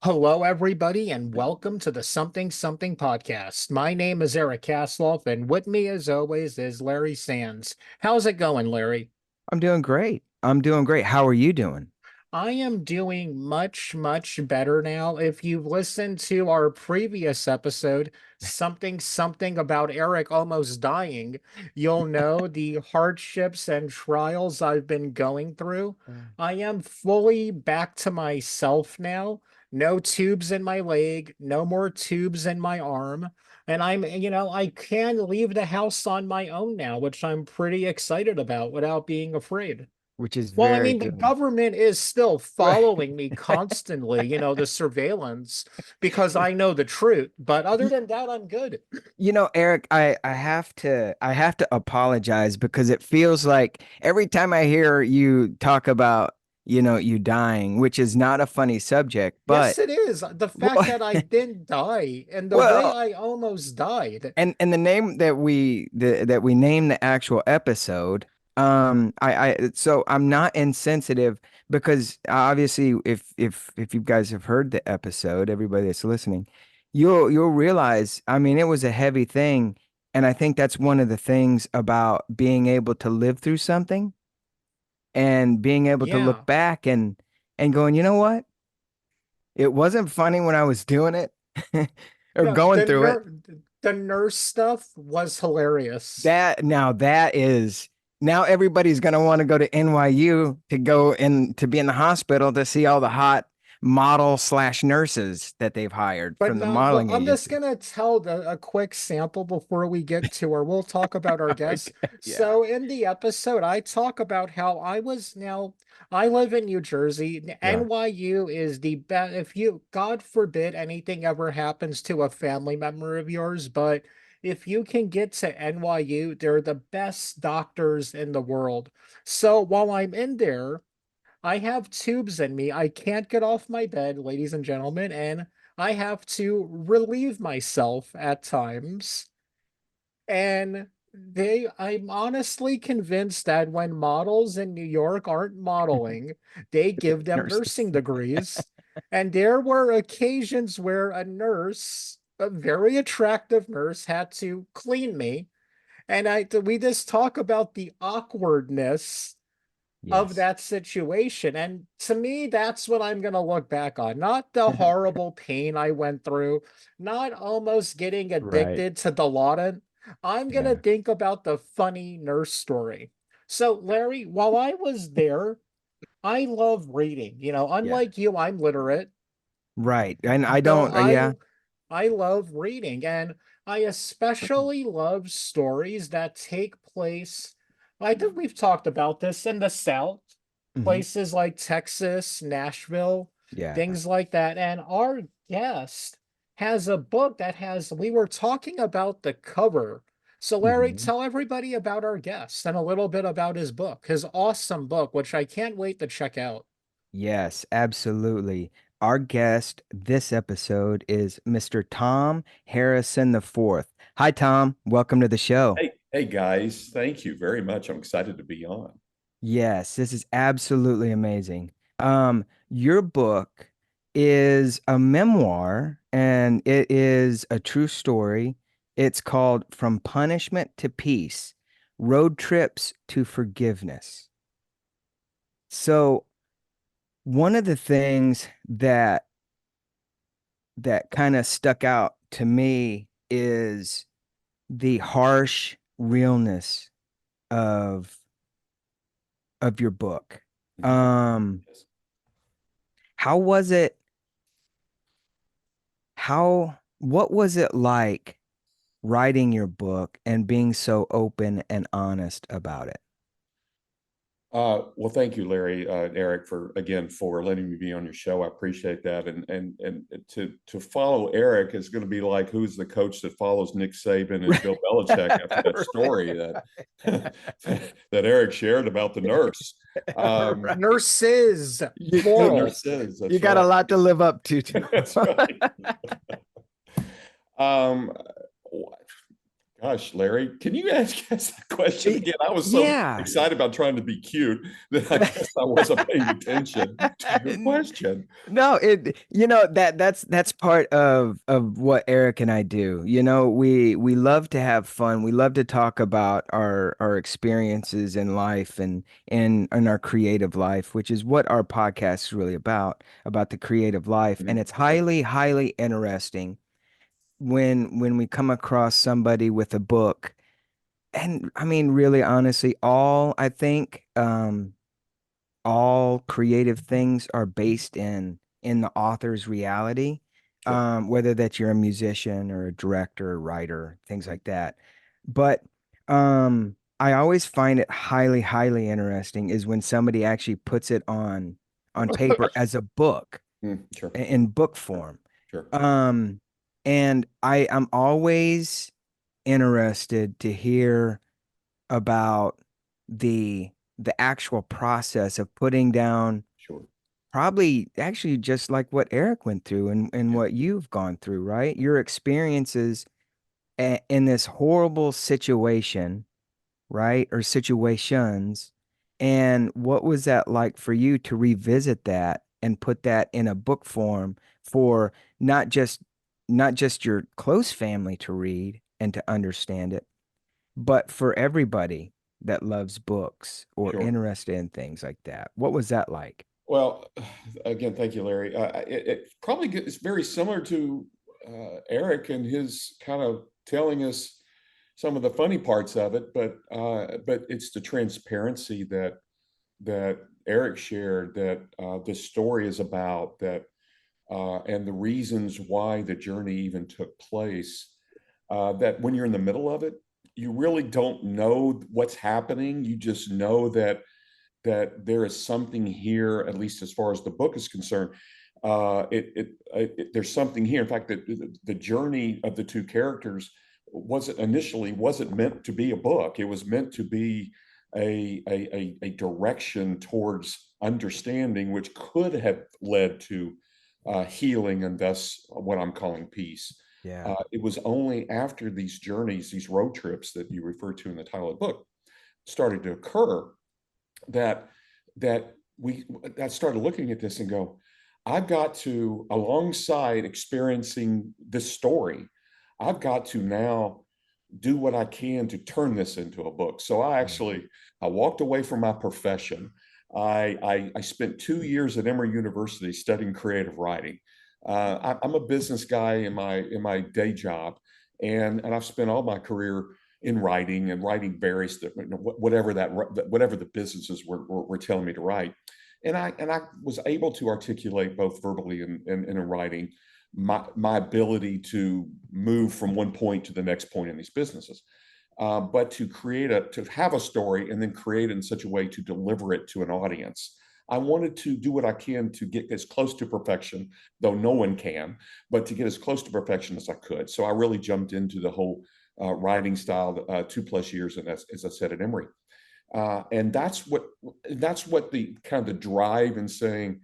Hello, everybody, and welcome to the Something Something podcast. My name is Eric Kasloff, and with me, as always, is Larry Sands. How's it going, Larry? I'm doing great. I'm doing great. How are you doing? I am doing much, much better now. If you've listened to our previous episode, Something Something about Eric almost dying, you'll know the hardships and trials I've been going through. I am fully back to myself now. No tubes in my leg, no more tubes in my arm. And I can leave the house on my own now, which I'm pretty excited about without being afraid. Which is Well, I very mean, the good. government is still Right. following me constantly, the surveillance, because I know the truth. But other Y- than that, I'm good. Eric, I have to apologize because it feels like every time I hear you talk about, you dying, which is not a funny subject, Yes, but it is. The fact well, that I didn't die and the way well, I almost died. and the name that we name the actual episode, I so I'm not insensitive because obviously if you guys have heard the episode, everybody that's listening, you'll realize, I mean, it was a heavy thing, and I think that's one of the things about being able to live through something and being able to Yeah. look back and going, you know what? It wasn't funny when I was doing it or No, going through it. the nurse stuff was hilarious. Now everybody's gonna want to go to NYU to go in to be in the hospital to see all the hot model slash nurses that they've hired But from the no, but modeling I'm just agency. gonna tell a quick sample before we get to her. We'll talk about our guests. Okay. Yeah. So in the episode, I talk about how I live in New Jersey. Yeah. NYU is the best. If you, God forbid, anything ever happens to a family member of yours, but if you can get to NYU, they're the best doctors in the world. So while I'm in there, I have tubes in me. I can't get off my bed, ladies and gentlemen, and I have to relieve myself at times. And I'm honestly convinced that when models in New York aren't modeling, they give them Nurses. nursing degrees. And there were occasions where a nurse, a very attractive nurse, had to clean me. And we just talk about the awkwardness of Yes. that situation. And to me, that's what I'm going to look back on. Not the horrible pain I went through, not almost getting Right. addicted to Dilaudid. I'm going to Yeah. think about the funny nurse story. So, Larry, while I was there, I love reading. Yeah. Unlike you, I'm literate. Right. And I So don't, yeah. I love reading, and I especially love stories that take place. I think we've talked about this in the South, Mhm. places like Texas, Nashville, Yeah. things like that. And our guest has a book that has, we were talking about the cover. So, Larry, Mhm. tell everybody about our guest and a little bit about his book, his awesome book, which I can't wait to check out. Yes, absolutely. Our guest this episode is Mr. Tom Harrison the Fourth. Hi, Tom. Welcome to the show. Hey guys, thank you very much. I'm excited to be on. Yes, this is absolutely amazing. Your book is a memoir and it is a true story. It's called From Punishment to Peace: Road Trips to Forgiveness. So, one of the things that kind of stuck out to me is the harsh realness of your book. Mhm. Um, Yes. how was it? What was it like writing your book and being so open and honest about it? Well, thank you, Larry, Eric, for letting me be on your show. I appreciate that. And to follow Eric is going to be like who's the coach that follows Nick Saban and Bill Belichick after that story Right. that Eric shared about the nurse. Um, Right. Nurses, the plural. nurse is, You that's got a right. lot to live up to, too. That's right. Um, Gosh, Larry, can you ask us the question Y- again? I was so Yeah. excited about trying to be cute that I guess I wasn't paying attention to your question. No, that's part of what Eric and I do. We love to have fun. We love to talk about our experiences in life and our creative life, which is what our podcast is really about the creative life. And it's highly, highly interesting when we come across somebody with a book. And I mean, really honestly, I think all creative things are based in the author's reality, Sure. whether that you're a musician or a director or writer, things like that. But I always find it highly, highly interesting is when somebody actually puts it on paper as a book Sure. in book form. Sure. Um, and I'm always interested to hear about the the actual process of putting down Sure. probably actually just like what Eric went through and Yeah. what you've gone through, right? Your experiences in this horrible situation, right? Or situations. And what was that like for you to revisit that and put that in a book form for not just not just your close family to read and to understand it, but for everybody that loves books or Sure. interested in things like that? What was that like? Well, again, thank you, Larry. It probably is very similar to Eric and his kind of telling us some of the funny parts of it, but it's the transparency that Eric shared that this story is about and the reasons why the journey even took place. That when you're in the middle of it, you really don't know what's happening. You just know that there is something here, at least as far as the book is concerned. There's something here. In fact, the journey of the two characters wasn't meant to be a book. It was meant to be a direction towards understanding, which could have led to healing and thus what I'm calling peace. Yeah. It was only after these journeys, these road trips that you refer to in the title of the book, started to occur that that started looking at this and go, I've got to, alongside experiencing this story, I've got to now do what I can to turn this into a book. So I walked away from my profession. I spent 2 years at Emory University studying creative writing. I'm a business guy in my day job, and I've spent all my career in writing and writing various whatever the businesses were telling me to write, and I was able to articulate both verbally and in writing my ability to move from one point to the next point in these businesses. But to have a story and then create it in such a way to deliver it to an audience. I wanted to do what I can to get as close to perfection, though no one can, but to get as close to perfection as I could. So I really jumped into the whole writing style 2+ years, and as I said, at Emory. And that's what the kind of the drive in saying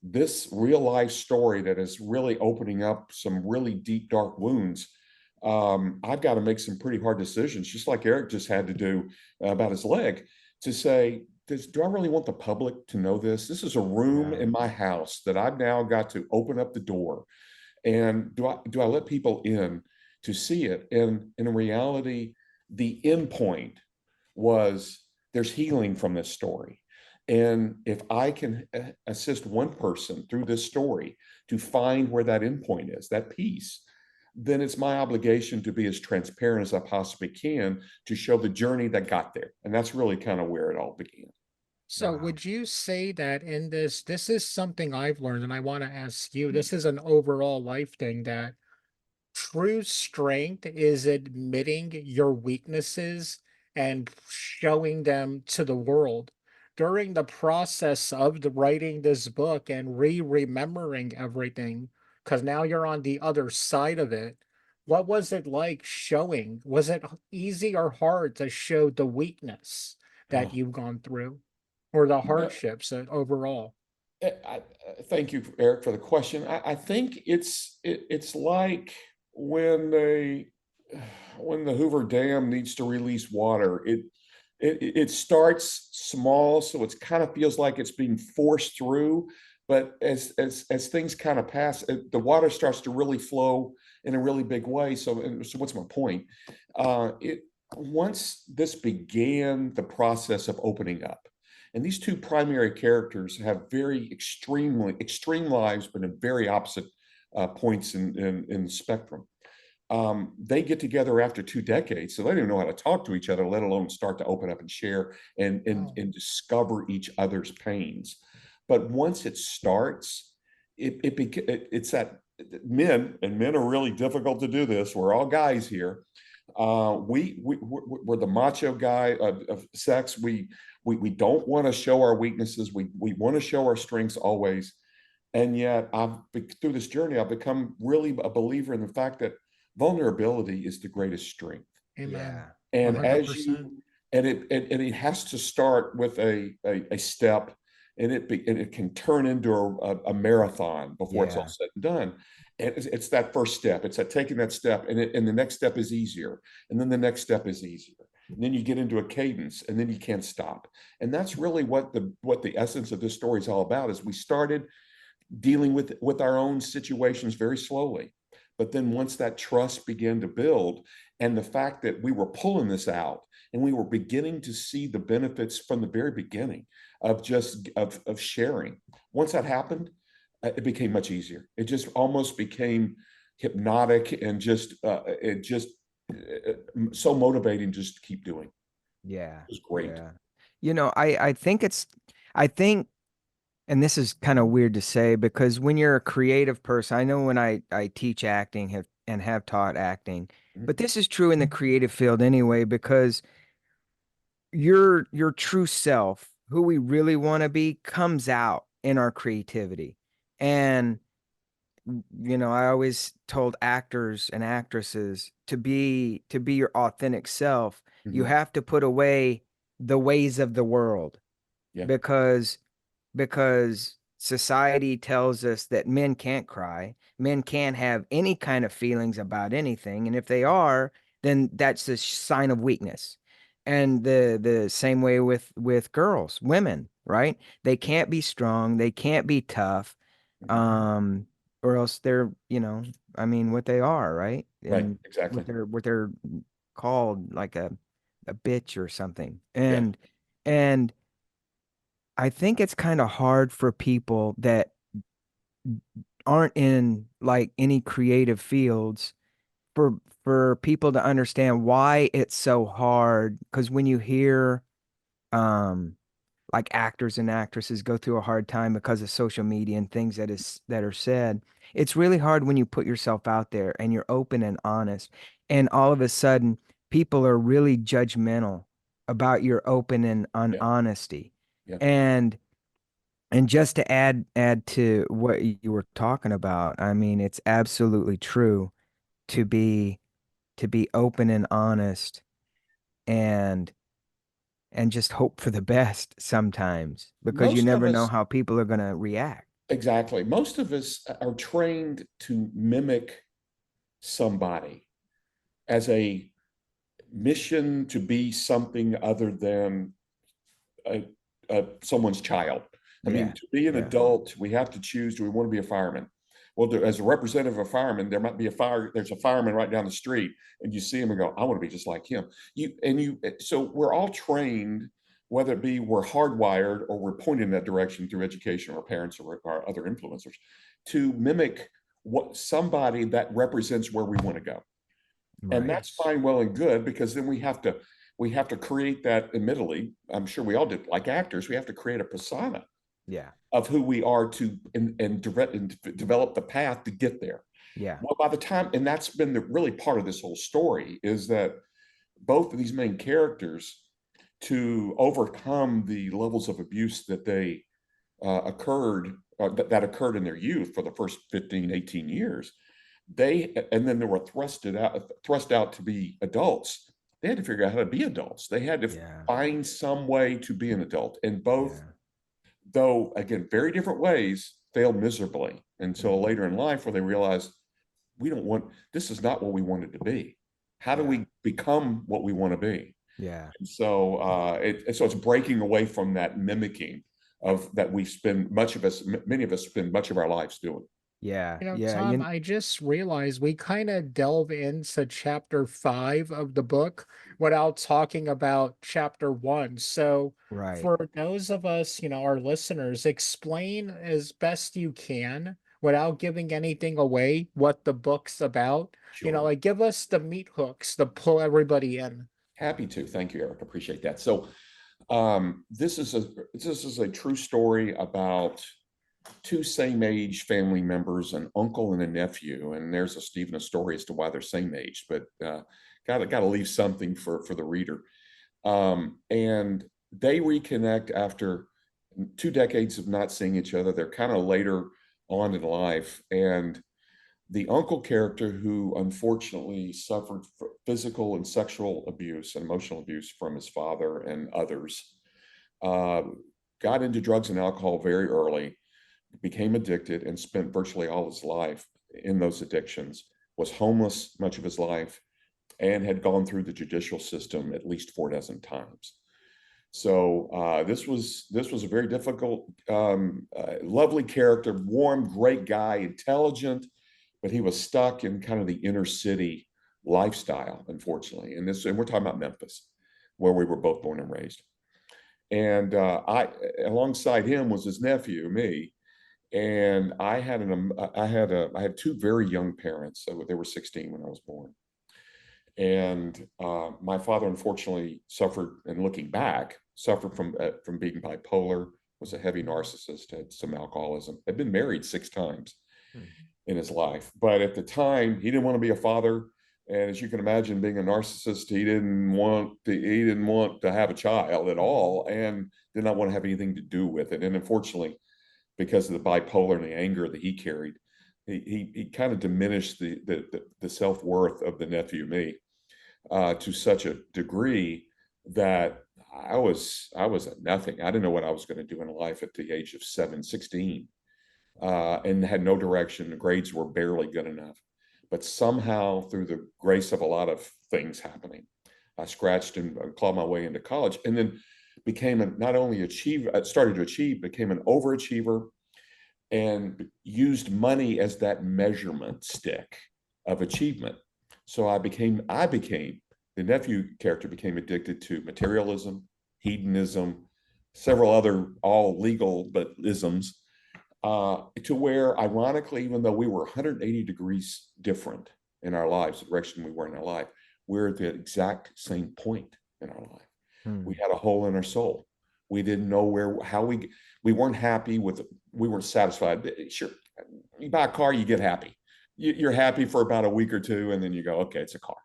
this real life story that is really opening up some really deep, dark wounds. I've got to make some pretty hard decisions, just like Eric just had to do about his leg, to say, do I really want the public to know this? This is a room in my house that I've now got to open up the door. And do I let people in to see it? And in reality, the end point was there's healing from this story. And if I can assist one person through this story to find where that endpoint is, that peace, then it's my obligation to be as transparent as I possibly can to show the journey that got there. And that's really kind of where it all began. So Wow. would you say that in this is something I've learned, and I want to ask you, this is an overall life thing, that true strength is admitting your weaknesses and showing them to the world. During the process of writing this book and remembering everything, because now you're on the other side of it, what was it like showing? Was it easy or hard to show the weakness that Oh, you've gone through or the no, hardships overall? thank you, Eric, for the question. I think it's like when when the Hoover Dam needs to release water, it starts small, so it's kind of feels like it's being forced through. But as things kind of pass, the water starts to really flow in a really big way. So what's my point? It once this began the process of opening up, and these two primary characters have very extreme lives, but in very opposite points in the spectrum. They get together after 2 decades, so they don't even know how to talk to each other, let alone start to open up and share and discover each other's pains. But once it starts, it's that men are really difficult to do this. We're all guys here. We're the macho guy of sex. We don't want to show our weaknesses. We want to show our strengths always. And yet, through this journey, I've become really a believer in the fact that vulnerability is the greatest strength. Amen. And as 100%. you, and it has to start with a step, and it can turn into a marathon before it's all said and done. And it's that first step. It's that taking that step, and the next step is easier, and then the next step is easier. And then you get into a cadence, and then you can't stop. And that's really what the essence of this story is all about. Is we started dealing with our own situations very slowly. But then once that trust began to build, and the fact that we were pulling this out and we were beginning to see the benefits from the very beginning of just of sharing. Once that happened, it became much easier. It just almost became hypnotic and just so motivating just to keep doing. Yeah. It was great. Yeah. I think, and this is kind of weird to say, because when you're a creative person, I know when I teach acting and have taught acting, but this is true in the creative field anyway, because your true self, who we really want to be, comes out in our creativity. And I always told actors and actresses to be your authentic self, you have to put away the ways of the world. Yeah. Because society tells us that men can't cry, men can't have any kind of feelings about anything, and if they are, then that's a sign of weakness. And the same way with girls, women, right? They can't be strong, they can't be tough, um, or else they're, I mean, what they are, right? Right, And exactly. what they're called, like a bitch or something. Yeah. And I think it's kind of hard for people that aren't in like any creative fields, for people to understand why it's so hard. Because when you hear um like actors and actresses go through a hard time because of social media and things that are said, it's really hard when you put yourself out there and you're open and honest, and all of a sudden people are really judgmental about your open and Yeah. honesty. Yeah. And just to add to what you were talking about, I mean, it's absolutely true to be open and honest, and just hope for the best sometimes, because you Most of never know us, how people are going to react. exactly. Most of us are trained to mimic somebody as a mission to be something other than a, someone's child. I mean, Yeah. to be an Yeah. adult, we have to choose, do we want to be a fireman? Well, as a representative of a fireman, there might be there's a fireman right down the street, and you see him and go, I want to be just like him. So we're all trained, whether it be we're hardwired or we're pointed in that direction through education or parents or other influencers, to mimic what somebody that represents where we want to go. And Right. that's fine, well and good, because then we have to create that. Admittedly, I'm sure we all did, like actors, we have to create a persona Yeah. of who we are and develop the path to get there. Yeah. Well, by the time, and that's been the really part of this whole story, is that both of these main characters, to overcome the levels of abuse that they that occurred in their youth for the first 15, 18 years, and then they were thrust out to be adults. They had to figure out how to be adults. They had to Yeah. find some way to be an adult, and both, Yeah. though again very different ways, failed miserably until later in life, where they realized, we don't want, this is not what we wanted to be. How do Yeah. we become what we want to be? Yeah. And so so it's breaking away from that mimicking of that we spend many of us spend much of our lives doing. Yeah. You know, Yeah. Tom, I just realized we kind of delve into chapter 5 of the book without talking about chapter 1. So, Right. for those of us, our listeners, explain as best you can without giving anything away what the book's about. Sure. Like give us the meat hooks to pull everybody in. Happy to. Thank you, Eric. Appreciate that. So this is a true story about two same age family members, an uncle and a nephew. And there's a story as to why they're same age, but gotta leave something for the reader. And they reconnect after 2 decades of not seeing each other. They're kind of later on in life, and the uncle character, who unfortunately suffered physical and sexual abuse and emotional abuse from his father and others, uh, got into drugs and alcohol very early, became addicted, and spent virtually all his life in those addictions, was homeless much of his life, and had gone through the judicial system at least 4 dozen times. So this was a very difficult, lovely character, warm, great guy, intelligent, but he was stuck in kind of the inner city lifestyle, unfortunately. And we're talking about Memphis, where we were both born and raised. And I, alongside him, was his nephew, me. And I had two very young parents. So they were 16 when I was born. And my father, unfortunately, suffered, and looking back, suffered from being bipolar, was a heavy narcissist, had some alcoholism, had been married 6 times in his life. But at the time, he didn't want to be a father. And as you can imagine, being a narcissist, he didn't want to have a child at all, and did not want to have anything to do with it. And unfortunately, because of the bipolar and the anger that he carried, he kind of diminished the self-worth of the nephew, me, to such a degree that I was at nothing. I didn't know what I was going to do in life at the age of 16, and had no direction. The grades were barely good enough. But somehow, through the grace of a lot of things happening, I scratched and clawed my way into college, and then not only started to achieve, became an overachiever, and used money as that measurement stick of achievement. So the nephew character became addicted to materialism, hedonism, several other all legal but isms, to where, ironically, even though we were 180 degrees different in our lives, the direction we were in our life, we're at the exact same point in our life. We had a hole in our soul. We didn't know we weren't happy we weren't satisfied. Sure, you buy a car, you get happy. You're happy for about a week or two, and then you go, okay, it's a car.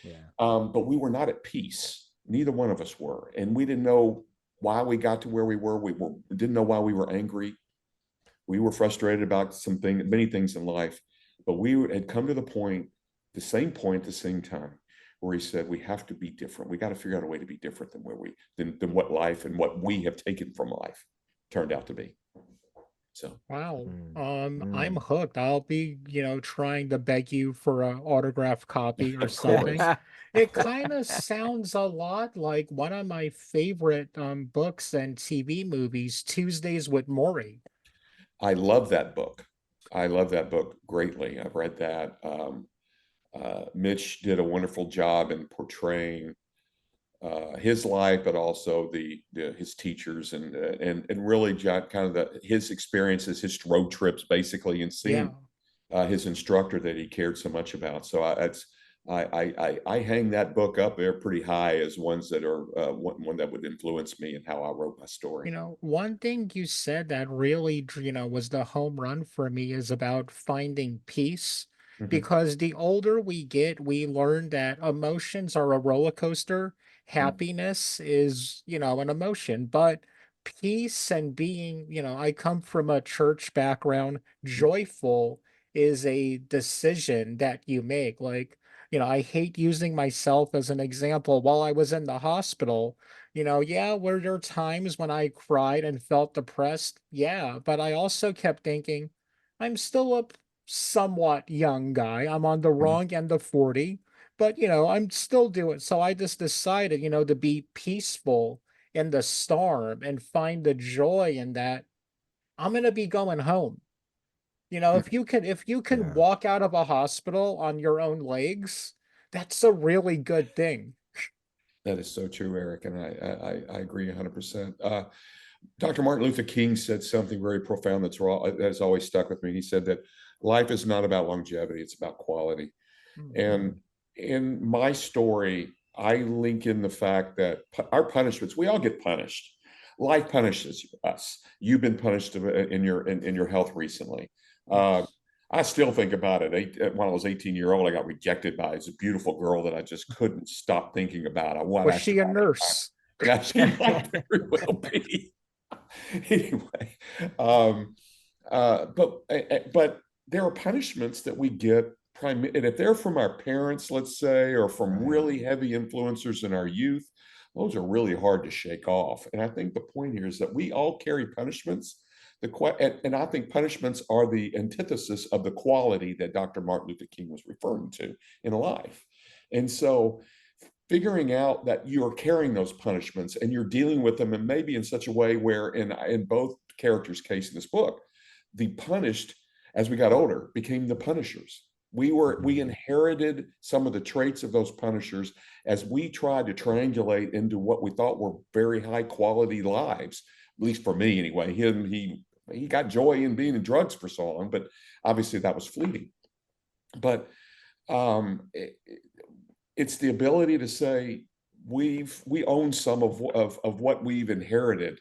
Yeah. But we were not at peace. Neither one of us were, and we didn't know why we got to where we were. We didn't know why we were angry. We were frustrated about many things in life, but we had come to the same point, at the same time, where he said, we have to be different. We got to figure out a way to be different than what life and what we have taken from life turned out to be. So, Wow. I'm Mm. hooked. I'll be, trying to beg you for an autograph copy or of course, something. It kind of sounds a lot like one of my favorite books and TV movies, Tuesdays with Maury. I love that book. I love that book greatly. I've read that. Mitch did a wonderful job in portraying his life, but also his teachers, and really kind of his experiences, his road trips, basically, and Yeah. seeing his instructor that he cared so much about. So I hang that book up there pretty high as ones that are one that would influence me and how I wrote my story. One thing you said that really, was the home run for me is about finding peace. Mhm. Because the older we get, we learn that emotions are a roller coaster. Happiness is, an emotion, but peace and being, I come from a church background, joyful is a decision that you make. Like, I hate using myself as an example. While I was in the hospital, yeah, were there times when I cried and felt depressed? Yeah, but I also kept thinking, I'm still a somewhat young guy. I'm on the wrong end of 40, but I'm still doing. So I just decided, to be peaceful in the storm and find the joy in that. I'm gonna be going home. If you can Yeah. walk out of a hospital on your own legs, that's a really good thing. That is so true, Eric, and I agree 100%. Dr. Martin Luther King said something very profound that's always stuck with me. He said that life is not about longevity; it's about quality. Mhm. And in my story, I link in the fact that our punishments, we all get punished. Life punishes us. You've been punished in your health recently. Uh, Yes. I still think about it. When I was 18-year-old, I got rejected by a beautiful girl that I just couldn't stop thinking about. I Was watched she her a all the time. nurse? Yeah, she might very well be. Anyway, um, but there are punishments that we get and if they're from our parents, let's say, or from Right. really heavy influencers in our youth, those are really hard to shake off. And I think the point here is that we all carry punishments. And I think punishments are the antithesis of the quality that Dr. Martin Luther King was referring to in life. And so figuring out that you're carrying those punishments and you're dealing with them, and maybe in such a way where in both characters' case in this book, the punished, as we got older, became the punishers. We inherited some of the traits of those punishers as we tried to triangulate into what we thought were very high quality lives, at least for me anyway. He got joy in being in drugs for so long, but obviously that was fleeting. But um, it's the ability to say we own some of what we've inherited,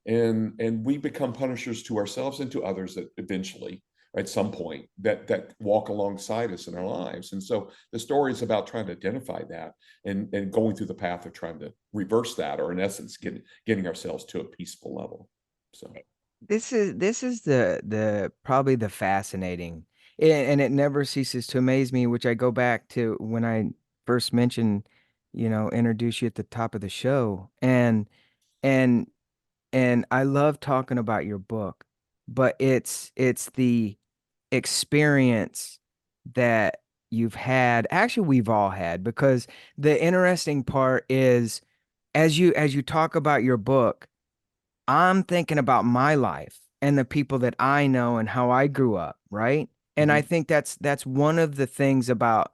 and we become punishers to ourselves and to others that eventually at some point that walk alongside us in our lives. And so the story is about trying to identify that and going through the path of trying to reverse that, or in essence getting ourselves to a peaceful level. So This is the probably the fascinating, and it never ceases to amaze me, which I go back to when I first mentioned, introduce you at the top of the show, and and I love talking about your book, but it's the experience that you've had. Actually, we've all had, because the interesting part is, as you talk about your book, I'm thinking about my life and the people that I know and how I grew up, right? And I mhm. think that's one of the things about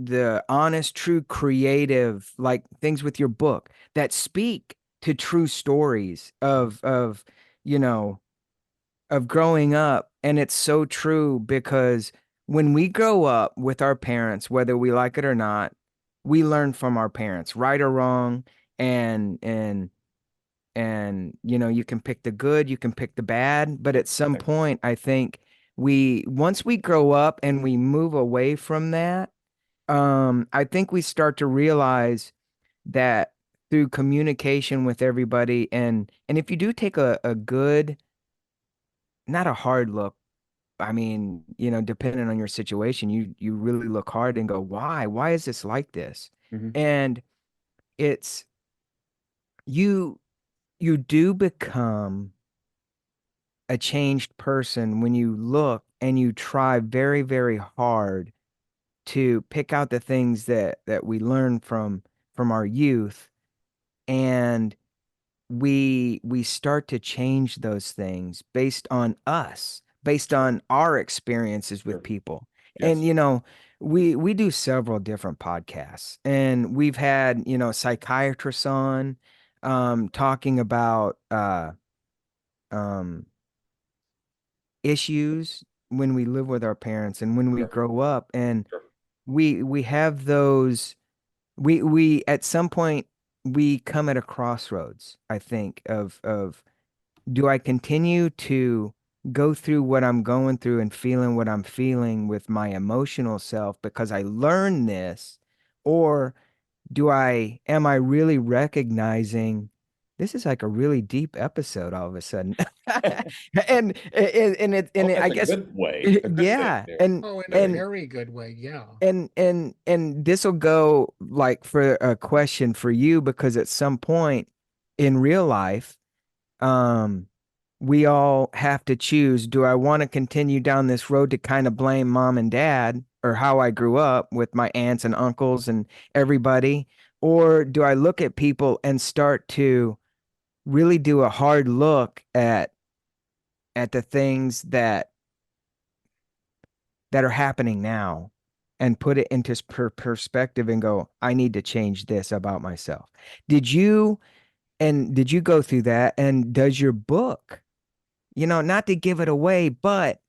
the honest, true, creative, like, things with your book that speak to true stories of you know of growing up. And it's so true, because when we grow up with our parents, whether we like it or not, we learn from our parents, right or wrong. And you can pick the good, you can pick the bad, but at some Right. point, I think, we once we grow up and we move away from that, I think we start to realize that through communication with everybody, and if you do take a good, not a hard look, I mean, depending on your situation, you really look hard and go, why is this like this? Mhm. And it's you you do become a changed person when you look and you try very, very hard to pick out the things that we learn from our youth, and we start to change those things based on us, based Sure. on our experiences with Sure. people. And Yes. we do several different podcasts, and we've had psychiatrists on, talking about um issues when we live with our parents and when we Sure. grow up, and Sure. we have those, we at some point we come at a crossroads, I think, of do I continue to go through what I'm going through and feeling what I'm feeling with my emotional self because I learned this, or am I really recognizing this is like a really deep episode all of a sudden? Oh, I that's a guess, good way, a good thing yeah, there. Oh, in a and very good way. Yeah. this will go like for a question for you, because at some point in real life, um we all have to choose, do I want to continue down this road to kind of blame mom and dad, or how I grew up with my aunts and uncles and everybody? Or do I look at people and start to really do a hard look at the things that are happening now and put it into perspective and go, I need to change this about myself. Did you go through that? And does your book, not to give it away, but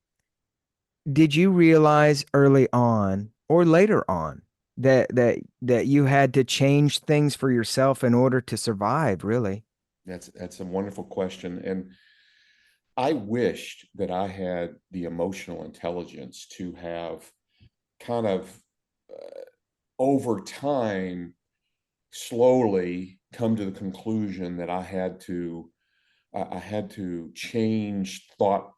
did you realize early on or later on that you had to change things for yourself in order to survive, really? That's a wonderful question. And I wished that I had the emotional intelligence to have kind of over time slowly come to the conclusion that I had to change thought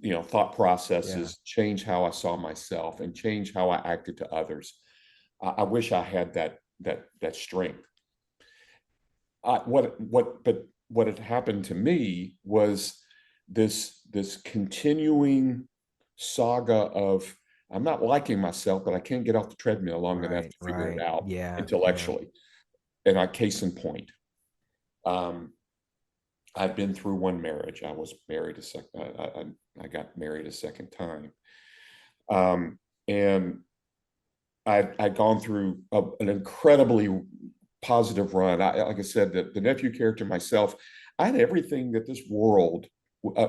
Yeah. processes, change how I saw myself, and change how I acted to others. I wish I had that strength. What had happened to me was this continuing saga of I'm not liking myself, but I can't get off the treadmill long enough Right, to figure it right. out Yeah, yeah. intellectually. And I case in point, um, I've been through one marriage. I was married a second. I got married a second time, and I'd gone through an incredibly positive run. Like I said, the nephew character myself, I had everything that this world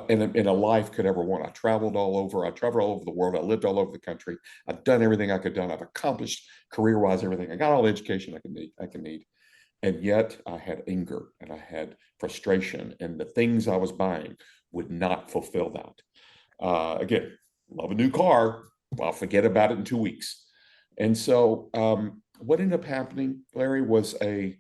in a life could ever want. I traveled all over. I traveled all over the world. I lived all over the country. I've done everything I could do. I've accomplished career-wise everything. I got all the education I can need. And yet I had anger and I had frustration, and the things I was buying would not fulfill that. Again, love a new car. I'll forget about it in 2 weeks. And so what ended up happening, Larry, was and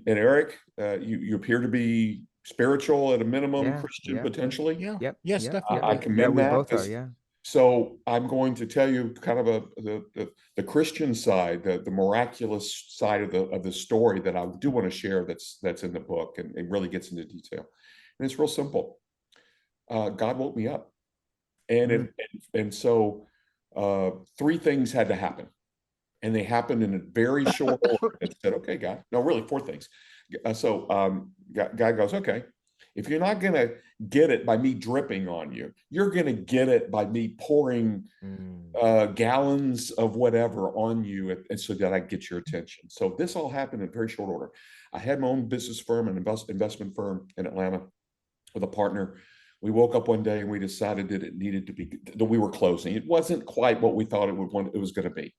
Eric, you appear to be spiritual at a minimum, Yeah, Christian yeah. potentially. Yeah. Yep, Yes, yep, yep. I definitely. Yeah, commend we that. both are, yeah. So I'm going to tell you kind of the Christian side, the miraculous side of the story that I do want to share that's in the book, and it really gets into detail. And it's real simple. God woke me up, and Mm. so three things had to happen, and they happened in a very short order. And I said, "Okay, God, no, really four things." God goes, "Okay, if you're not gonna get it by me dripping on you, you're gonna get it by me pouring Mm. gallons of whatever on you, and so that I get your attention." So this all happened in very short order. I had my own business firm, an investment firm in Atlanta with a partner. We woke up one day and we decided that it needed to be that we were closing. It wasn't quite what we thought it was going to be.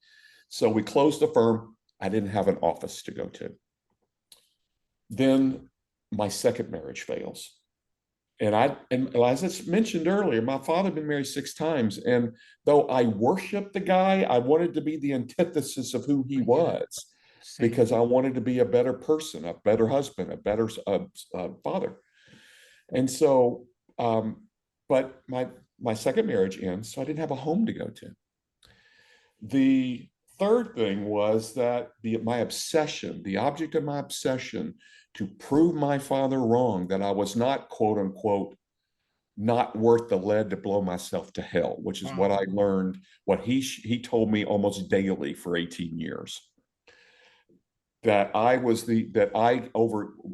So we closed the firm. I didn't have an office to go to. Then my second marriage fails. And as I mentioned earlier, my father had been married 6 times. And though I worshiped the guy, I wanted to be the antithesis of who he Yeah. was Same. because I wanted to be a better person, a better husband, a better father. And so, but my second marriage ends, so I didn't have a home to go to. The third thing was that my obsession, the object of my obsession, to prove my father wrong, that I was not, quote unquote, not worth the lead to blow myself to hell, which is what Wow. I learned, what he told me almost daily for 18 years. That I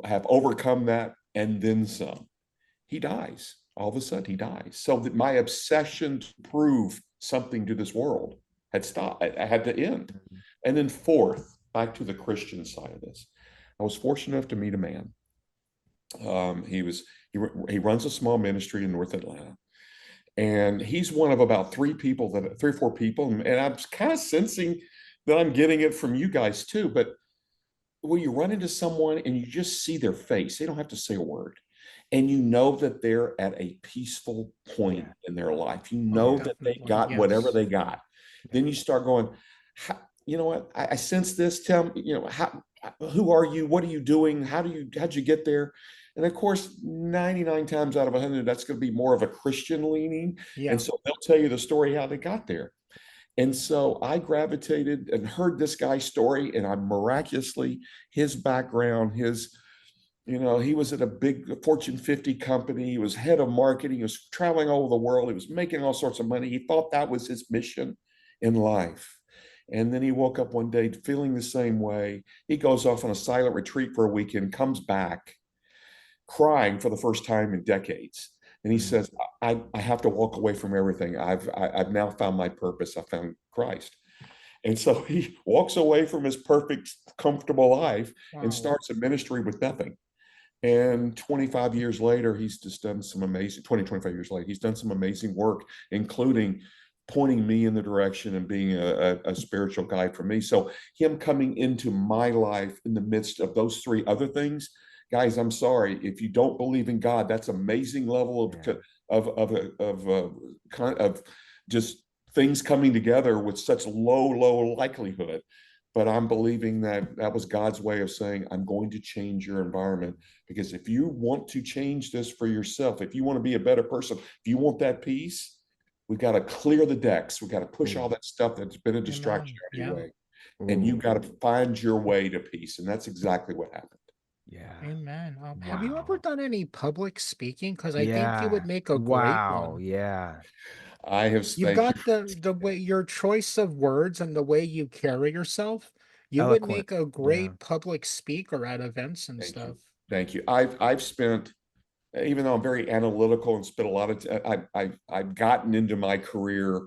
have overcome that and then some. He dies. All of a sudden he dies. So that my obsession to prove something to this world had stopped. I had to end. Mm. And then fourth, back to the Christian side of this, I was fortunate enough to meet a man. He runs a small ministry in North Atlanta, and he's one of about three or four people, and I'm kind of sensing that I'm getting it from you guys too. But when you run into someone and you just see their face, they don't have to say a word, and you know that they're at a peaceful point Yeah, in their life. You Oh, know that they definitely. got whatever Yes. they got. yeah. Then you start going, you know what? I sense this. Tell me, who are you? What are you doing? How'd you get there? And of course, 99 times out of 100, that's going to be more of a Christian leaning. And Yeah. so they'll tell you the story how they got there. And so I gravitated and heard this guy's story, and I miraculously, his background, he was at a big Fortune 50 company. He was head of marketing. He was traveling all over the world. He was making all sorts of money. He thought that was his mission. in life. And then he woke up one day feeling the same way. He goes off on a silent retreat for a weekend, comes back crying for the first time in decades. And he says, I have to walk away from everything. I've now found my purpose. I found Christ. And so he walks away from his perfect, comfortable life and Wow. starts a ministry with nothing. And 25 years later, he's just done some amazing, 25 years later, he's done some amazing work, including pointing me in the direction and being a spiritual guide for me. So him coming into my life in the midst of those three other things, guys, I'm sorry, if you don't believe in God, that's amazing level of just things coming together with such low likelihood. But I'm believing that that was God's way of saying, I'm going to change your environment. Because if you want to change this for yourself, if you want to be a better person, if you want that peace, we've got to clear the decks. We've got to push all that stuff that's been a distraction Amen. on your Yeah. way. And you've Ooh, got to find your way to peace. And that's exactly what happened. yeah. Amen. Have you ever Wow. done any public speaking? Because I think you would Yeah. make a great Wow. one. Yeah. I have, You've thank you. got the way your choice of words and the way you carry yourself. You would Eloquent. make a Yeah. great public speaker at events and Thank you. stuff. Thank you. I've spent, even though I'm very analytical and spent a lot of I've gotten into my career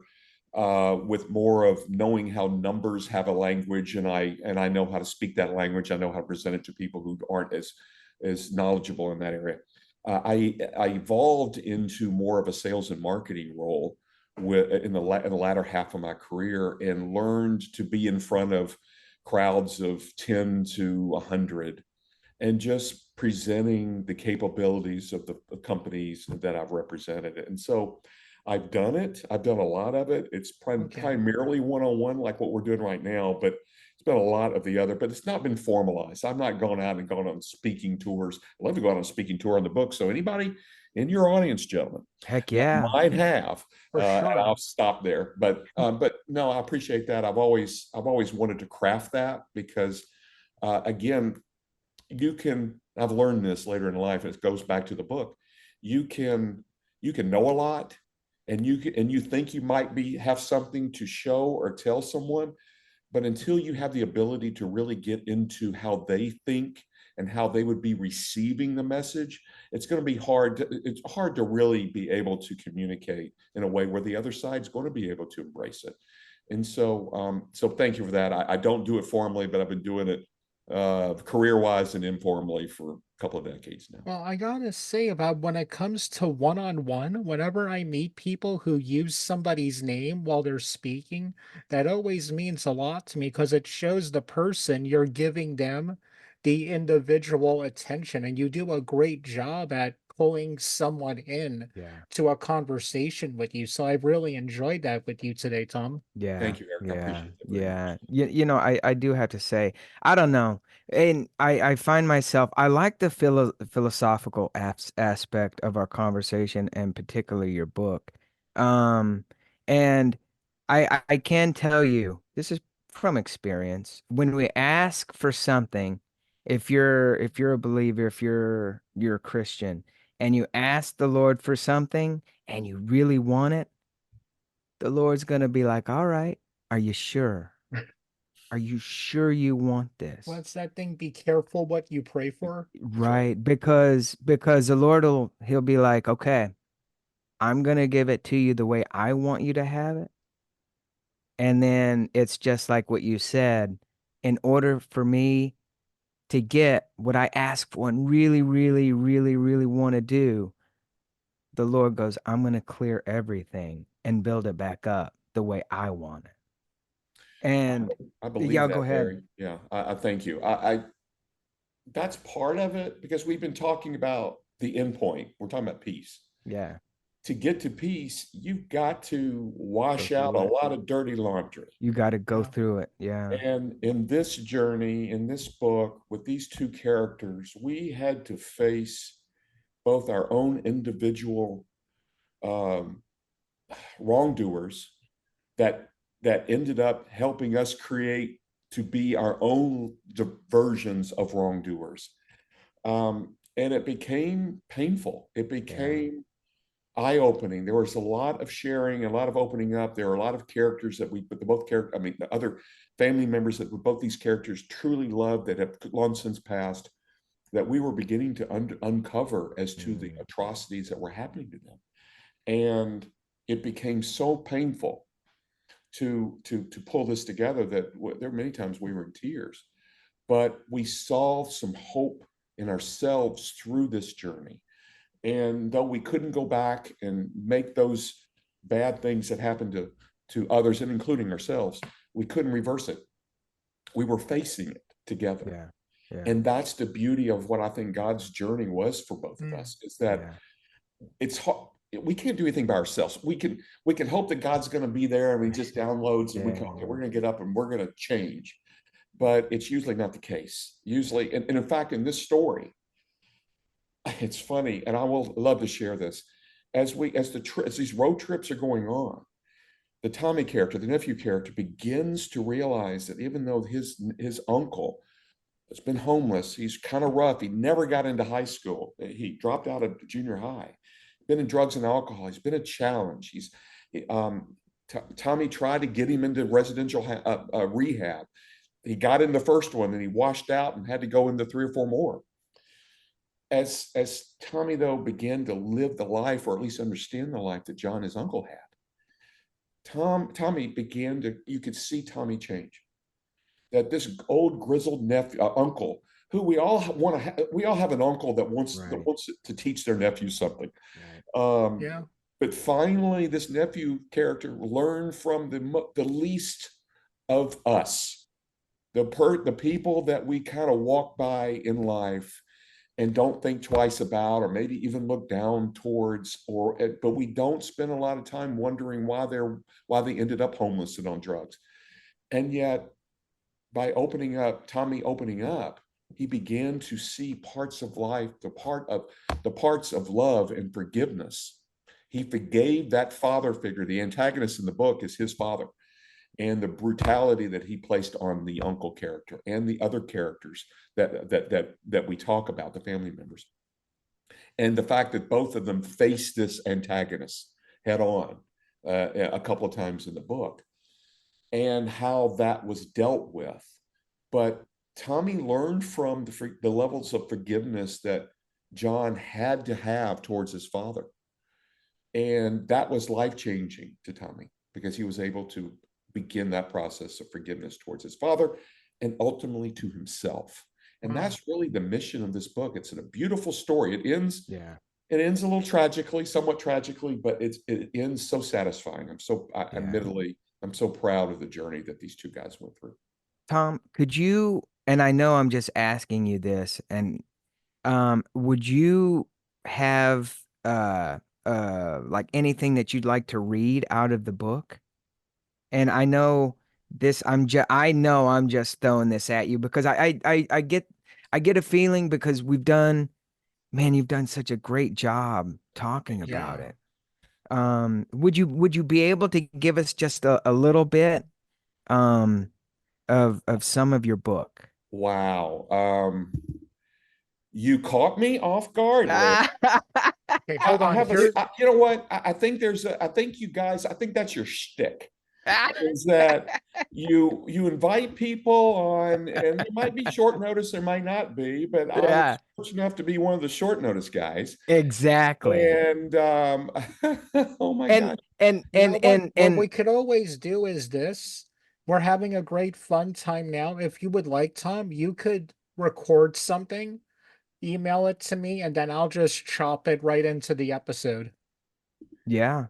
with more of knowing how numbers have a language, and I know how to speak that language. I know how to present it to people who aren't as knowledgeable in that area. I evolved into more of a sales and marketing role in the latter half of my career, and learned to be in front of crowds of 10 to 100 and just presenting the capabilities of the companies that I've represented. And so I've done it. I've done a lot of it. It's Okay. primarily one-on-one, like what we're doing right now, but it's been a lot of the other, but it's not been formalized. I've not gone out and gone on speaking tours. I love to go out on a speaking tour on the book. So anybody in your audience, gentlemen, Heck that yeah. might have, For and I'll sure. stop there. But no, I appreciate that. I've always wanted to craft that because, again, I've learned this later in life, and it goes back to the book. You can know a lot, and you think you might have something to show or tell someone, but until you have the ability to really get into how they think and how they would be receiving the message, it's going to be hard. It's hard to really be able to communicate in a way where the other side's going to be able to embrace it. And so thank you for that. I don't do it formally, but I've been doing it career-wise and informally for a couple of decades now. Well, I gotta say about when it comes to one-on-one, whenever I meet people who use somebody's name while they're speaking, that always means a lot to me because it shows the person you're giving them the individual attention, and you do a great job at pulling someone in Yeah. to a conversation with you. So I've really enjoyed that with you today, Tom. Yeah, Thank you, Eric. I yeah, appreciate that very much. yeah. I do have to say, I don't know. And I find myself, I like the philosophical aspect of our conversation and particularly your book. Um, and I can tell you, this is from experience, when we ask for something, if you're a believer, if you're a Christian, and you ask the Lord for something and you really want it, the Lord's going to be like, all right, are you sure? Are you sure you want this? What's that thing? Be careful what you pray for. That's right. Right? Because the Lord he'll be like, okay, I'm going to give it to you the way I want you to have it. And then it's just like what you said, in order for me to get what I ask for and really, really, really, really want to do, the Lord goes, I'm going to clear everything and build it back up the way I want it. And I believe yeah, go that, ahead. Larry. Yeah, I thank you. I That's part of it because we've been talking about the end point. We're talking about peace. Yeah. To get to peace, you've got to Go wash out a through it. lot of dirty laundry. You got to go Yeah. through it. Yeah. And in this journey, in this book, with these two characters, we had to face both our own individual um, wrongdoers that ended up helping us create to be our own versions of wrongdoers. And it became painful. It Yeah. became eye-opening. There was a lot of sharing, a lot of opening up. There are a lot of characters that but the both characters, I mean, the other family members that both these characters truly loved that have long since passed, that we were beginning to uncover as to the atrocities that were happening to them. And it became so painful to pull this together that there were many times we were in tears, but we saw some hope in ourselves through this journey. And though we couldn't go back and make those bad things that happened to others, and including ourselves, we couldn't reverse it. We were facing it together. Yeah. And that's the beauty of what I think God's journey was for both of us, is that it's hard. We can't do anything by ourselves. We can hope that God's going to be there, and we just downloads, and we can, okay, we're going to get up and we're going to change. But it's usually not the case. Usually, and in fact, in this story, it's funny, and I will love to share this. As these road trips are going on, the Tommy character, the nephew character, begins to realize that even though his uncle has been homeless, he's kind of rough. He never got into high school. He dropped out of junior high. Been in drugs and alcohol. He's been a challenge. Tommy tried to get him into residential rehab. He got in the first one, and he washed out and had to go into 3 or 4 more. As Tommy, though, began to live the life, or at least understand the life that John, his uncle, had, Tommy began to, you could see Tommy change. That this old grizzled nephew, uncle, who we all have an uncle that wants to teach their nephew something. But finally, this nephew character learned from the least of us, the people that we kind of walk by in life and don't think twice about, or maybe even look down towards, but we don't spend a lot of time wondering why they ended up homeless and on drugs. And yet, by Tommy opening up, he began to see parts of life, the parts of love and forgiveness. He forgave that father figure. The antagonist in the book is his father, and the brutality that he placed on the uncle character and the other characters that we talk about, the family members. And the fact that both of them face this antagonist head on a couple of times in the book, and how that was dealt with. But Tommy learned from the levels of forgiveness that John had to have towards his father. And that was life-changing to Tommy, because he was able to begin that process of forgiveness towards his father and ultimately to himself. And that's really the mission of this book. It's a beautiful story. It ends a little tragically, somewhat tragically, but it ends so satisfying. Admittedly, I'm so proud of the journey that these two guys went through. Tom, could you, and I know I'm just asking you this, and would you have like anything that you'd like to read out of the book? And I know this, I know I'm just throwing this at you because I get a feeling, because you've done such a great job talking about it. Would you be able to give us just a little bit of some of your book? Wow. You caught me off guard. Okay, hold on. You know what? I think that's your shtick. Is that you invite people on, and there might be short notice, there might not be, but I'm fortunate enough to be one of the short notice guys. Exactly. And oh my God. What we could always do is this. We're having a great fun time now. If you would like, Tom, you could record something, email it to me, and then I'll just chop it right into the episode. Yeah.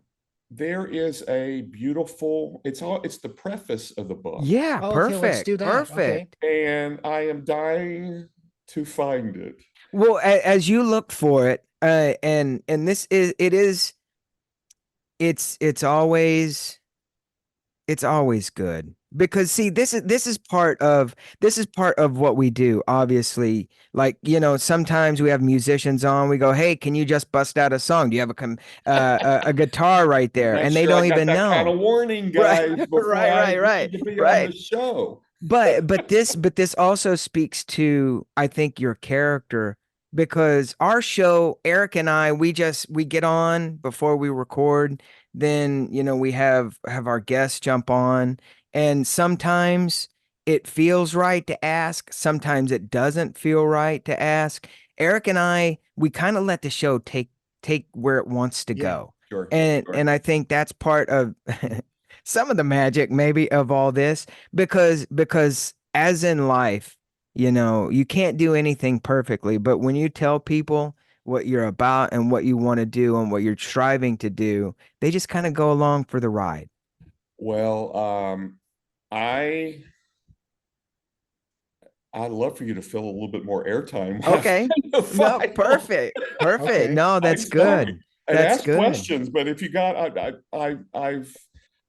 There is a beautiful, it's the preface of the book. Yeah, perfect. Okay, let's do that. Perfect. Okay. And I am dying to find it. Well, as you look for it, and this it's always good, because see, this is part of what we do. Obviously, like, sometimes we have musicians on, we go, hey, can you just bust out a song? Do you have a guitar right there? And they don't even know. Kind of warning, guys. Right. To be on the show. But this also speaks to, I think, your character because our show, Eric and I, we get on before we record. Then, we have our guests jump on, and sometimes it feels right to ask. Sometimes it doesn't feel right to ask. Eric and I, we kind of let the show take where it wants to Yeah. go. Sure. And I think that's part of some of the magic maybe of all this, because as in life, you can't do anything perfectly, but when you tell people what you're about and what you want to do and what you're striving to do, they just kind of go along for the ride. Well, I'd love for you to fill a little bit more airtime. Okay. No, perfect. Perfect. Okay. No, that's good. And That's ask good. questions, but if you got, I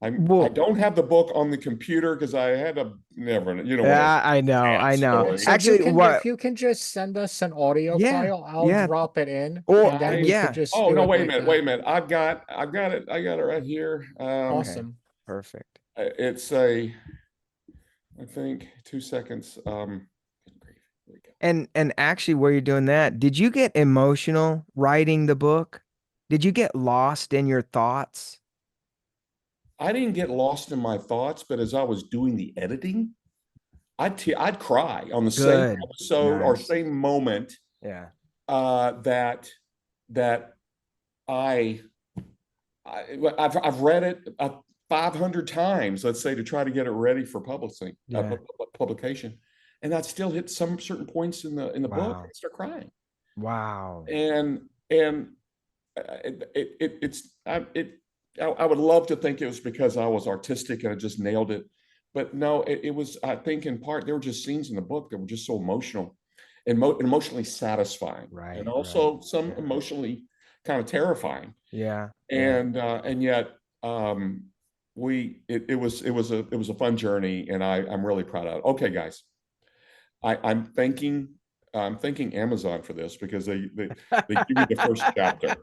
Well, don't have the book on the computer because I had to never, what yeah, I know. sad I know. story. So Actually, if you can just send us an audio Yeah, file, I'll yeah. drop it in, Or and then we could yeah. just Oh do no, it like wait a that. minute. I got it right here. Okay. Awesome. Perfect. It's I think 2 seconds. Good grief. There we go. And actually, while you're doing that, did you get emotional writing the book? Did you get lost in your thoughts? I didn't get lost in my thoughts, but as I was doing the editing, I'd cry on the same Good. episode or Nice. same moment Yeah. that I, I've read it 500 times, let's say, to try to get it ready for publication, and I'd still hit some certain points in the book Wow. and start crying. Wow. And I would love to think it was because I was artistic and I just nailed it, but no, it was, I think in part there were just scenes in the book that were just so emotional and emotionally satisfying, Right. and also some Yeah. emotionally kind of terrifying. Yeah. And yet it was a fun journey, and I'm really proud of it. Okay, guys, I'm thanking Amazon for this because they give you the first chapter.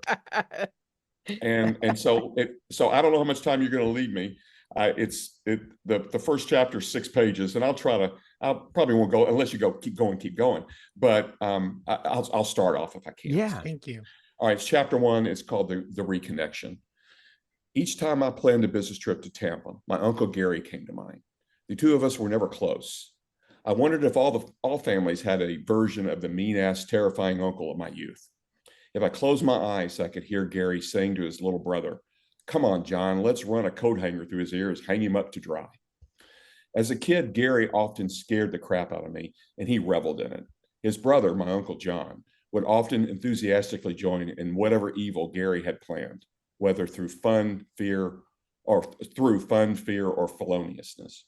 And so I don't know how much time you're going to leave me. The first chapter is 6 pages, and I'll probably won't go unless you keep going. But I'll start off if I can. Yeah. Thank you. All right, it's chapter 1. It's called the Reconnection. Each time I planned a business trip to Tampa, my uncle Gary came to mind. The two of us were never close. I wondered if all families had a version of the mean-ass, terrifying uncle of my youth. If I closed my eyes, I could hear Gary saying to his little brother, "Come on, John, let's run a coat hanger through his ears, hang him up to dry." As a kid, Gary often scared the crap out of me, and he reveled in it. His brother, my Uncle John, would often enthusiastically join in whatever evil Gary had planned, whether through fun, fear, or feloniousness.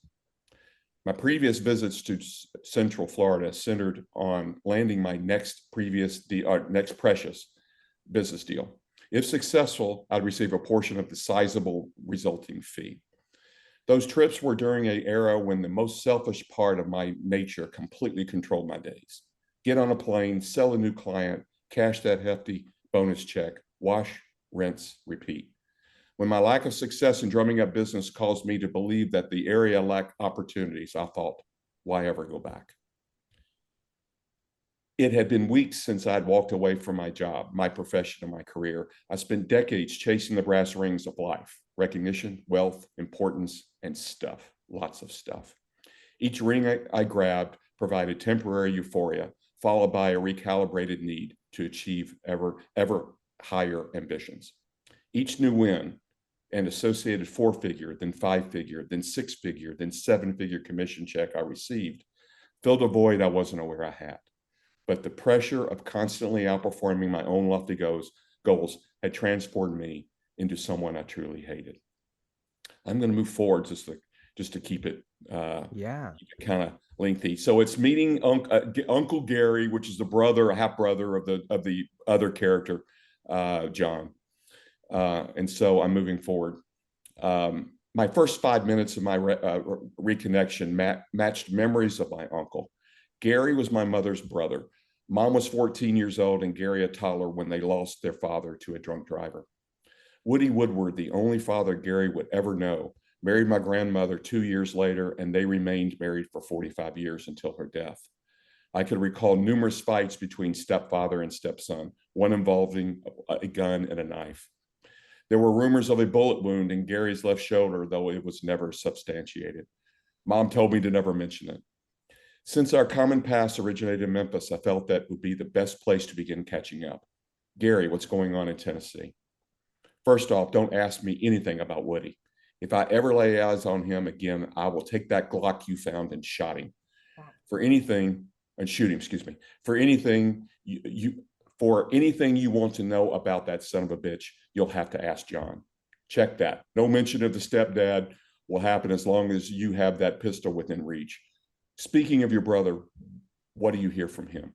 My previous visits to Central Florida centered on landing my next precious business deal. If successful, I'd receive a portion of the sizable resulting fee. Those trips were during an era when the most selfish part of my nature completely controlled my days. Get on a plane, sell a new client, cash that hefty bonus check, wash, rinse, repeat. When my lack of success in drumming up business caused me to believe that the area lacked opportunities, I thought, why ever go back? It had been weeks since I'd walked away from my job, my profession, and my career. I spent decades chasing the brass rings of life: recognition, wealth, importance, and stuff, lots of stuff. Each ring I grabbed provided temporary euphoria, followed by a recalibrated need to achieve ever higher ambitions. Each new win and associated 4-figure, then 5-figure, then 6-figure, then 7-figure commission check I received filled a void I wasn't aware I had. But the pressure of constantly outperforming my own lofty goals had transformed me into someone I truly hated. I'm going to move forward just to keep it kind of lengthy. So it's meeting Uncle Gary, which is the half brother of the other character, John. And so I'm moving forward. My first 5 minutes of my reconnection matched memories of my uncle. Gary was my mother's brother. Mom was 14 years old and Gary a toddler when they lost their father to a drunk driver. Woody Woodward, the only father Gary would ever know, married my grandmother 2 years later, and they remained married for 45 years until her death. I could recall numerous fights between stepfather and stepson, one involving a gun and a knife. There were rumors of a bullet wound in Gary's left shoulder, though it was never substantiated. Mom told me to never mention it. Since our common past originated in Memphis, I felt that would be the best place to begin catching up. Gary, what's going on in Tennessee? First off, don't ask me anything about Woody. If I ever lay eyes on him again, I will take that Glock you found and shot him. For anything, and shoot him, excuse me. For anything you want to know about that son of a bitch, you'll have to ask John. Check that. No mention of the stepdad will happen as long as you have that pistol within reach. Speaking of your brother, what do you hear from him?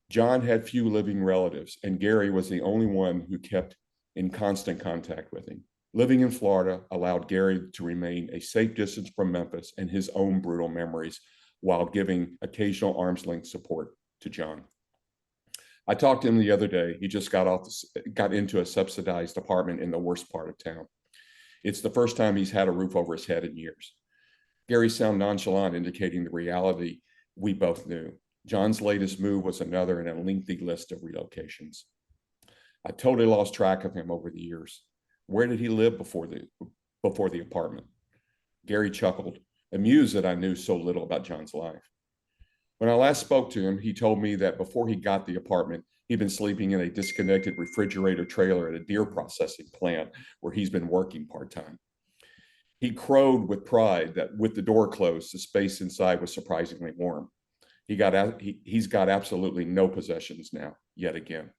John had few living relatives, and Gary was the only one who kept in constant contact with him. Living in Florida allowed Gary to remain a safe distance from Memphis and his own brutal memories while giving occasional arm's length support to John. I talked to him the other day. He just got into a subsidized apartment in the worst part of town. It's the first time he's had a roof over his head in years. Gary sounded nonchalant, indicating the reality we both knew. John's latest move was another in a lengthy list of relocations. I totally lost track of him over the years. Where did he live before the apartment? Gary chuckled, amused that I knew so little about John's life. When I last spoke to him, he told me that before he got the apartment, he'd been sleeping in a disconnected refrigerator trailer at a deer processing plant where he's been working part-time. He crowed with pride that with the door closed, the space inside was surprisingly warm. He's got absolutely no possessions now, yet again.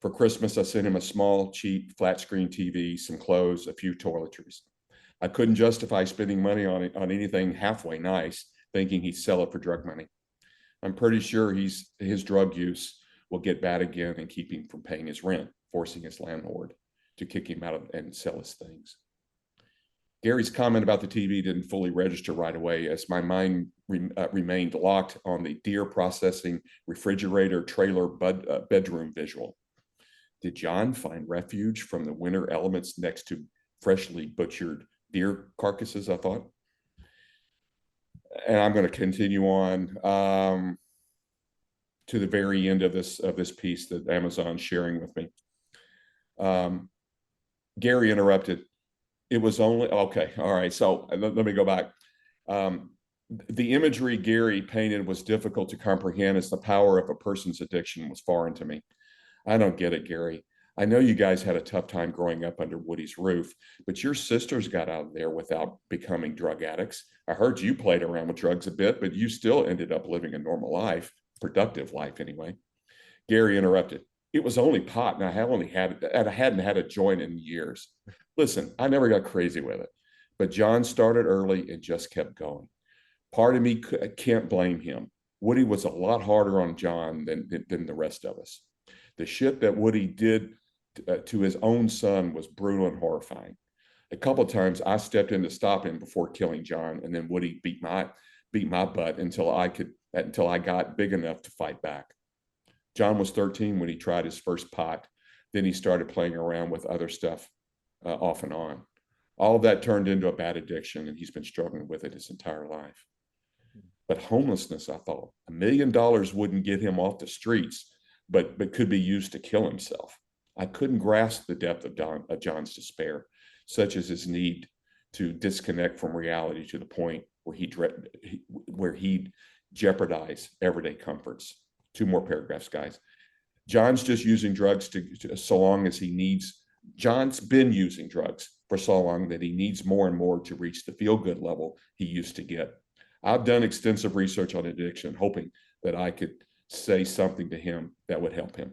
For Christmas, I sent him a small, cheap, flat-screen TV, some clothes, a few toiletries. I couldn't justify spending money on anything halfway nice, thinking he'd sell it for drug money. I'm pretty sure his drug use will get bad again and keep him from paying his rent, forcing his landlord to kick him out and sell his things. Gary's comment about the TV didn't fully register right away as my mind remained locked on the deer processing refrigerator trailer bedroom visual. Did John find refuge from the winter elements next to freshly butchered deer carcasses, I thought? And I'm going to continue on to the very end of this piece that Amazon's sharing with me. Gary interrupted. It was only, okay, all right, so let me go back. The imagery Gary painted was difficult to comprehend as the power of a person's addiction was foreign to me. I don't get it, Gary. I know you guys had a tough time growing up under Woody's roof, but your sisters got out of there without becoming drug addicts. I heard you played around with drugs a bit, but you still ended up living a normal life, productive life anyway. Gary interrupted. It was only pot, and I hadn't had a joint in years. Listen, I never got crazy with it, but John started early and just kept going. Part of me can't blame him. Woody was a lot harder on John than the rest of us. The shit that Woody did to his own son was brutal and horrifying. A couple of times I stepped in to stop him before killing John, and then Woody beat my butt until I got big enough to fight back. John was 13 when he tried his first pot. Then he started playing around with other stuff off and on. All of that turned into a bad addiction, and he's been struggling with it his entire life. But homelessness, I thought, $1 million wouldn't get him off the streets, but could be used to kill himself. I couldn't grasp the depth of John's despair, such as his need to disconnect from reality to the point where he'd jeopardize everyday comforts. 2 more paragraphs, guys. John's just using drugs so long as he needs. John's been using drugs for so long that he needs more and more to reach the feel-good level he used to get. I've done extensive research on addiction, hoping that I could say something to him that would help him.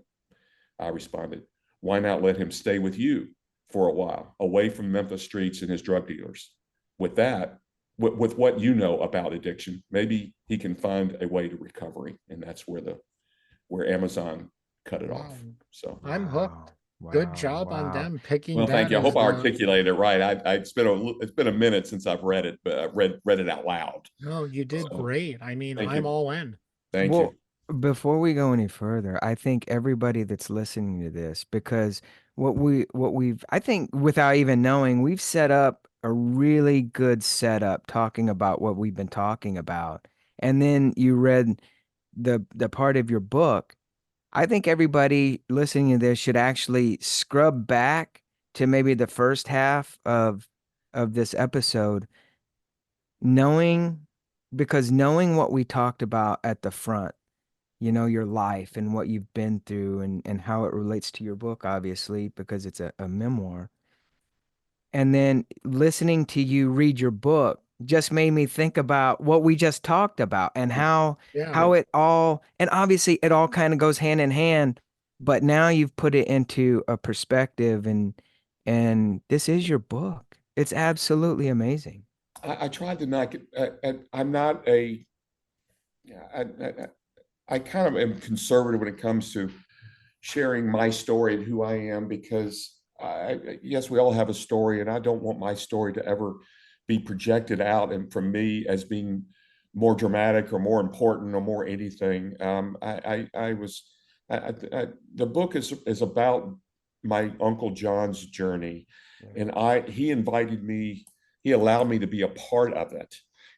I responded, why not let him stay with you for a while, away from Memphis streets and his drug dealers? With that, with what you know about addiction, maybe he can find a way to recovery. And that's where Amazon cut it off. So I'm hooked. Good job on them picking well, that. thank you. I hope I the- articulated it right. It's been a minute since I've read it, but read it out loud. No, you did So, great. I mean, thank I'm you. all in. Thank Well, you. before we go any further, I think everybody that's listening to this, because I think without even knowing, we've set up a really good setup talking about what we've been talking about. And then you read the part of your book, I think everybody listening to this should actually scrub back to maybe the first half of this episode, knowing because knowing what we talked about at the front, your life and what you've been through and how it relates to your book, obviously, because it's a memoir. And then listening to you read your book just made me think about what we just talked about and how Yeah. it all, and obviously it all kind of goes hand in hand, but now you've put it into a perspective, and this is your book. It's absolutely amazing. I tried to not get, I'm not a, I, I, I kind of am conservative when it comes to sharing my story and who I am because yes, we all have a story, and I don't want my story to ever be projected out and from me as being more dramatic or more important or more anything. I was, the book is about my Uncle John's journey, and he invited me, he allowed me to be a part of it,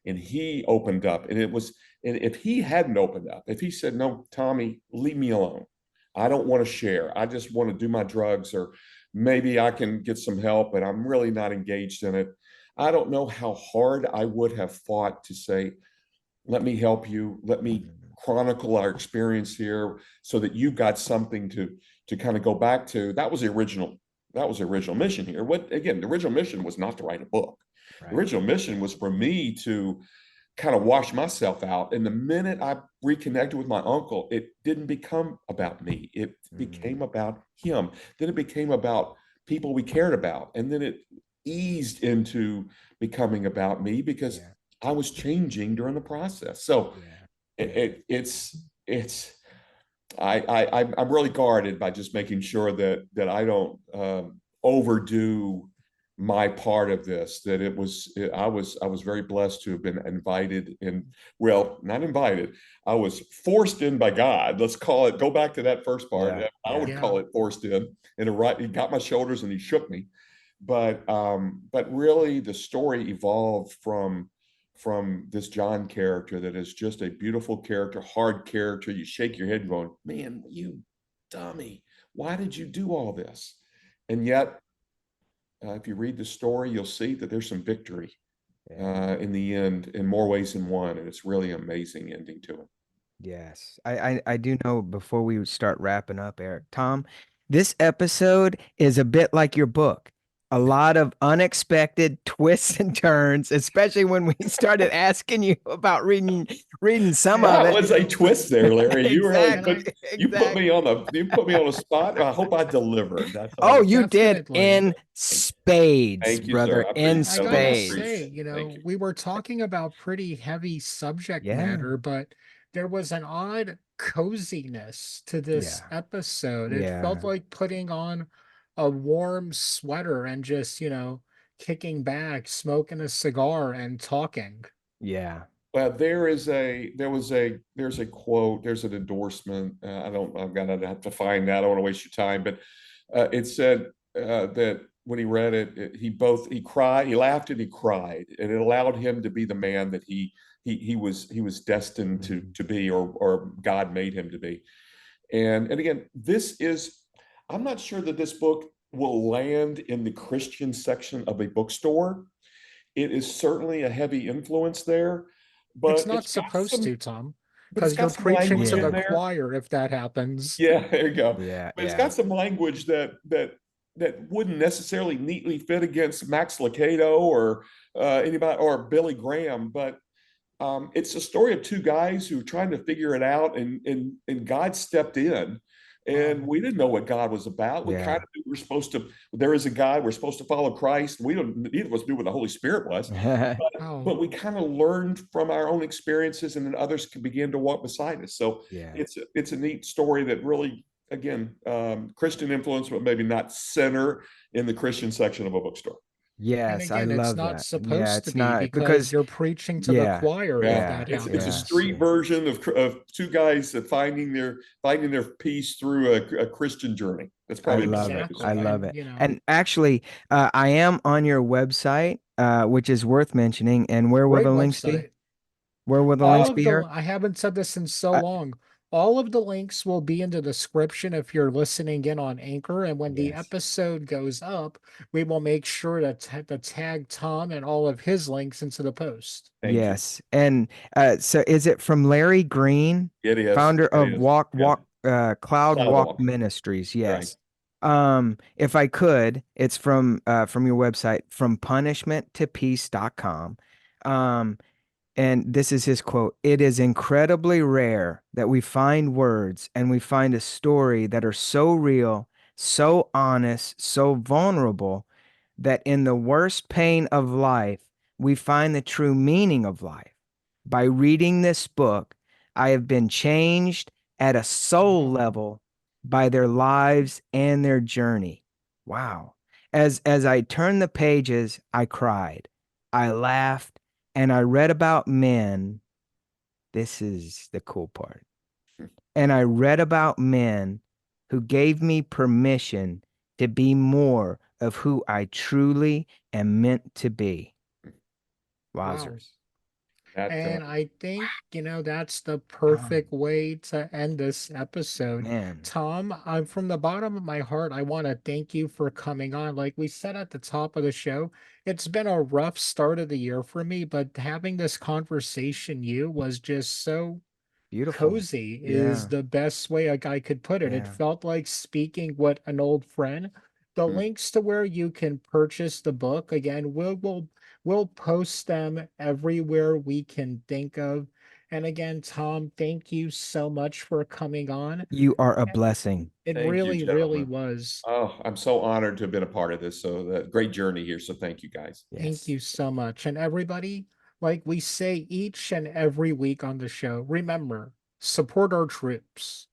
and he opened up, and it was, and if he hadn't opened up, if he said, "No, Tommy, leave me alone. I don't want to share. I just want to do my drugs, or maybe I can get some help, but I'm really not engaged in it." I don't know how hard I would have fought to say, "Let me help you. Let me chronicle our experience here so that you've got something to kind of go back to." That was the original mission here. What, again, the original mission was not to write a book. The Right. original mission was for me to kind of wash myself out. And the minute I reconnected with my uncle, it didn't become about me. It became about him. Then it became about people we cared about. And then it eased into becoming about me because Yeah. I was changing during the process. So Yeah. it's I'm really guarded by just making sure that I don't overdo my part of this. That I was very blessed to have been invited in. Well, not invited. I was forced in by God. Let's call it. Go back to that first part. Yeah. I would Yeah. call it forced in. And he got my shoulders and he shook me. But really, the story evolved from this John character that is just a beautiful character, hard character. You shake your head going, "Man, you dummy, why did you do all this?" And yet, if you read the story, you'll see that there's some victory Yeah. in the end in more ways than one. And it's really an amazing ending to it. Yes, I do know before we start wrapping up, Eric, Tom, this episode is a bit like your book. A lot of unexpected twists and turns, especially when we started asking you about reading some of That it. was a twist there, Larry. You really And Exactly, put exactly. you put me on the spot. I hope I delivered. That's Oh, all. you did definitely. in spades, Thank you, sir. brother, I in appreciate I that a lot. gotta spades. say, Appreciate it. Thank you. we were talking about pretty heavy subject Yeah, matter, but there was an odd coziness to this yeah, episode. It felt yeah, like putting on a warm sweater and just, kicking back, smoking a cigar and talking. yeah. Well, there's a quote, there's an endorsement. I've got to have to find that. I don't want to waste your time, but it said that when he read it, he cried, he laughed and he cried, and it allowed him to be the man that he was destined Mhm. to be, or God made him to be. And again, I'm not sure that this book will land in the Christian section of a bookstore. It is certainly a heavy influence there, It's but not supposed to, Tom, because got you're some preaching language to in the Yeah, there. choir if that happens. Yeah, there you go. yeah, But it's yeah, got some language that wouldn't necessarily neatly fit against Max Lucado or anybody or Billy Graham, but it's a story of two guys who are trying to figure it out, and God stepped in, and Wow. we didn't know what God was about. We kind yeah. of knew we're supposed to. There is a God. We're supposed to follow Christ. We don't. Neither of us knew what the Holy Spirit was, Oh, but we kind of learned from our own experiences, and then others can begin to walk beside us. So Yeah. it's a neat story that really, again, Christian influence, but maybe not center in the Christian section of a bookstore. and Yes, I again, it's love not that. Yeah, supposed to it's be not because because you're preaching to the yeah, choir if Yeah, that it's a yeah, happens. street yeah. version of two guys that finding their peace through a Christian journey. That's I probably the best love way it. to I Exactly. describe it. love And, it. And actually, I am on your website, which is worth mentioning. And where will great the links be? website. Where will the All links of be, the, Eric? I haven't said this in so Uh, long. All of the links will be in the description if you're listening in on Anchor. And when the yes. episode goes up, we will make sure to tag Tom and all of his links into the post. Thank you. Yes. And so is it from Larry Green, It is. founder It of is. Yeah. Cloud Cloud Walk Walk. Ministries? Right. Yes. If I could, it's from your website, from punishment to peace.com. And this is his quote: "It is incredibly rare that we find words and we find a story that are so real, so honest, so vulnerable that in the worst pain of life, we find the true meaning of life. By reading this book, I have been changed at a soul Wow. level by their lives and their journey." Wow. As I turned the pages, I cried, I laughed, and I read about men. This is the cool part. And I read about men who gave me permission to be more of who I truly am meant to be. Wow. Wowzers. That And I think, that's the Um, perfect way to end this episode. man, Tom, I'm from the bottom of my heart, I want to thank you for coming on. Like we said at the top of the show, it's been a rough start of the year for me, but having this conversation you was just so beautiful. cozy is Yeah, the best way I could put it. It yeah. felt like speaking with an old friend. The mm, links to where you can purchase the book, again, we'll post them everywhere we can think of. And again, Tom, thank you so much for coming on. You are a blessing. It thank you, really, really gentlemen. was. Oh, I'm so honored to have been a part of this. So great journey here. So thank you guys. Thank Yes. you so much. And everybody, like we say each and every week on the show, remember, support our troops.